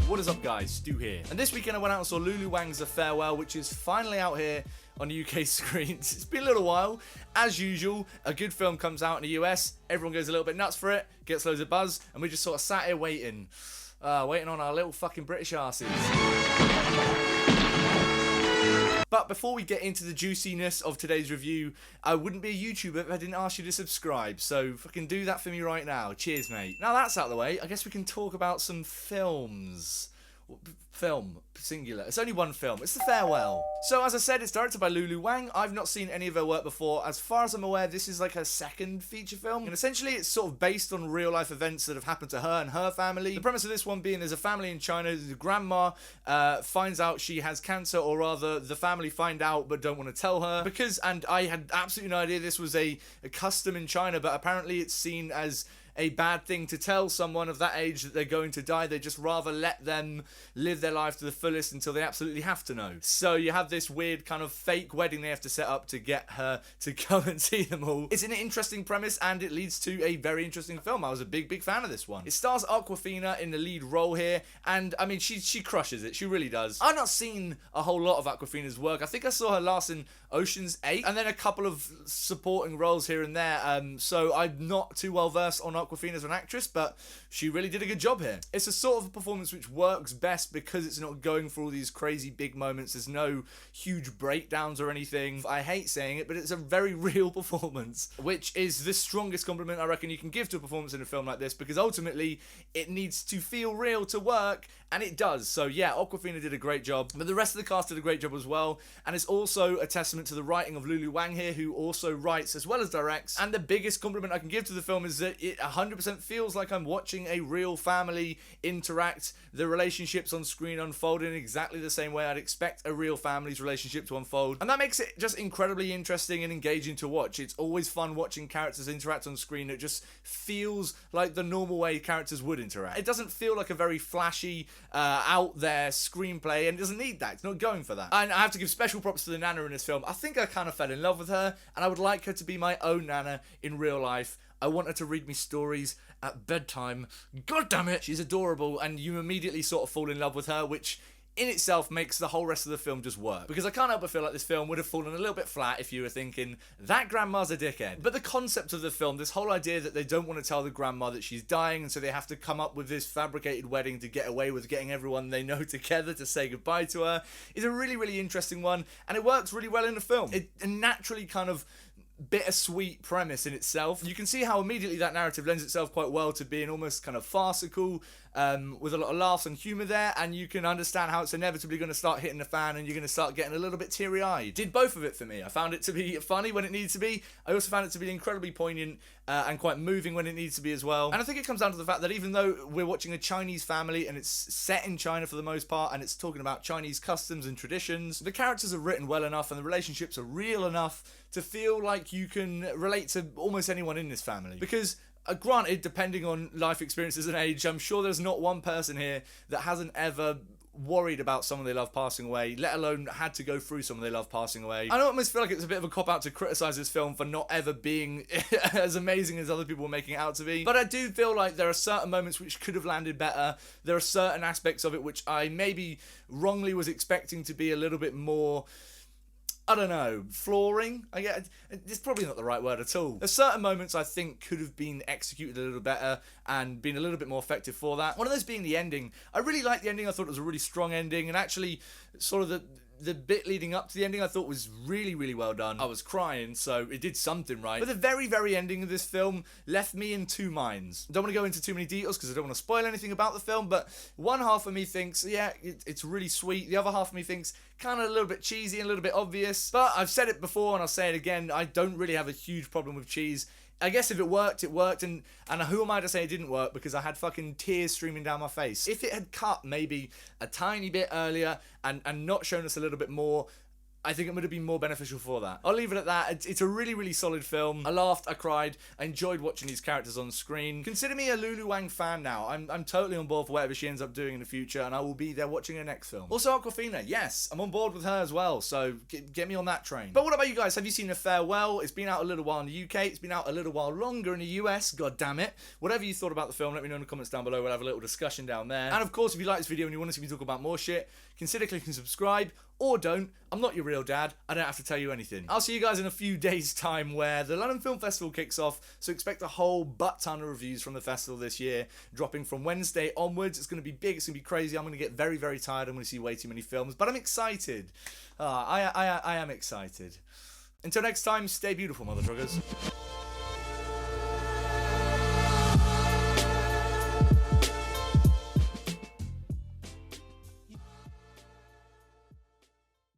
What is up, guys? Stu here. And this weekend I went out and saw Lulu Wang's The Farewell, which is finally out here on UK screens. It's been a little while. As usual, a good film comes out in the US, everyone goes a little bit nuts for it, gets loads of buzz, and we just sort of sat here waiting on our little fucking British asses. But before we get into the juiciness of today's review, I wouldn't be a YouTuber if I didn't ask you to subscribe, so fucking do that for me right now. Cheers, mate. Now that's out of the way, I guess we can talk about some films. Film, singular. It's only one film. It's The Farewell. So as I said, it's directed by Lulu Wang. I've not seen any of her work before. As far as I'm aware, this is like her second feature film. And essentially, it's sort of based on real life events that have happened to her and her family. The premise of this one being there's a family in China. The grandma finds out she has cancer, or rather, the family find out but don't want to tell her. And I had absolutely no idea this was a custom in China, but apparently it's seen as a bad thing to tell someone of that age that they're going to die. They just rather let them live their life to the fullest until they absolutely have to know. So you have this weird kind of fake wedding they have to set up to get her to come and see them all. It's an interesting premise and it leads to a very interesting film. I was a big fan of this one. It stars Awkwafina in the lead role here, and I mean she crushes it. She really does. I've not seen a whole lot of Awkwafina's work. I think I saw her last in Ocean's 8 and then a couple of supporting roles here and there. So I'm not too well versed on Awkwafina as an actress, but she really did a good job here. It's a sort of a performance which works best because it's not going for all these crazy big moments. There's no huge breakdowns or anything. I hate saying it, but it's a very real performance, which is the strongest compliment I reckon you can give to a performance in a film like this, because ultimately it needs to feel real to work, and it does. So yeah, Awkwafina did a great job, but the rest of the cast did a great job as well, and it's also a testament to the writing of Lulu Wang here, who also writes as well as directs. And the biggest compliment I can give to the film is that it 100% feels like I'm watching a real family interact. The relationships on screen unfold in exactly the same way I'd expect a real family's relationship to unfold, and that makes it just incredibly interesting and engaging to watch. It's always fun watching characters interact on screen. It just feels like the normal way characters would interact. It doesn't feel like a very flashy, out there screenplay, and it doesn't need that. It's not going for that. And I have to give special props to the Nana in this film. I think I kind of fell in love with her, and I would like her to be my own Nana in real life. I want her to read me stories at bedtime. God damn it! She's adorable, and you immediately sort of fall in love with her, which in itself makes the whole rest of the film just work. Because I can't help but feel like this film would have fallen a little bit flat if you were thinking, that grandma's a dickhead. But the concept of the film, this whole idea that they don't want to tell the grandma that she's dying, and so they have to come up with this fabricated wedding to get away with getting everyone they know together to say goodbye to her, is a really interesting one, and it works really well in the film. It naturally kind of bittersweet premise in itself. You can see how immediately that narrative lends itself quite well to being almost kind of farcical, with a lot of laughs and humour there, and you can understand how it's inevitably going to start hitting the fan and you're going to start getting a little bit teary-eyed. Did both of it for me. I found it to be funny when it needs to be. I also found it to be incredibly poignant and quite moving when it needs to be as well. And I think it comes down to the fact that even though we're watching a Chinese family and it's set in China for the most part, and it's talking about Chinese customs and traditions, the characters are written well enough and the relationships are real enough to feel like you can relate to almost anyone in this family. Because granted, depending on life experiences and age, I'm sure there's not one person here that hasn't ever worried about someone they love passing away, let alone had to go through someone they love passing away. I almost feel like it's a bit of a cop-out to criticise this film for not ever being as amazing as other people were making it out to be, but I do feel like there are certain moments which could have landed better. There are certain aspects of it which I maybe wrongly was expecting to be a little bit more, I don't know, flooring? I get it's probably not the right word at all. There's certain moments I think could have been executed a little better and been a little bit more effective for that. One of those being the ending. I really liked the ending. I thought it was a really strong ending, and actually sort of the bit leading up to the ending I thought was really well done. I was crying, so it did something right. But the very ending of this film left me in two minds. Don't want to go into too many details because I don't want to spoil anything about the film, but one half of me thinks, yeah, it's really sweet. The other half of me thinks kind of a little bit cheesy and a little bit obvious. But I've said it before and I'll say it again, I don't really have a huge problem with cheese. I guess if it worked, and who am I to say it didn't work, because I had fucking tears streaming down my face. If it had cut maybe a tiny bit earlier and not shown us a little bit more, I think it would have been more beneficial for that. I'll leave it at that. It's a really, really solid film. I laughed, I cried, I enjoyed watching these characters on screen. Consider me a Lulu Wang fan now. I'm totally on board for whatever she ends up doing in the future, and I will be there watching her next film. Also, Awkwafina, yes, I'm on board with her as well, so get me on that train. But what about you guys? Have you seen The Farewell? It's been out a little while in the UK. It's been out a little while longer in the US. God damn it. Whatever you thought about the film, let me know in the comments down below. We'll have a little discussion down there. And of course, if you like this video and you want to see me talk about more shit, consider clicking subscribe, or don't. I'm not your real dad. I don't have to tell you anything. I'll see you guys in a few days' time where the London Film Festival kicks off, so expect a whole butt ton of reviews from the festival this year, dropping from Wednesday onwards. It's going to be big, it's going to be crazy. I'm going to get very, very tired. I'm going to see way too many films, but I'm excited. I am excited. Until next time, stay beautiful, mother truckers.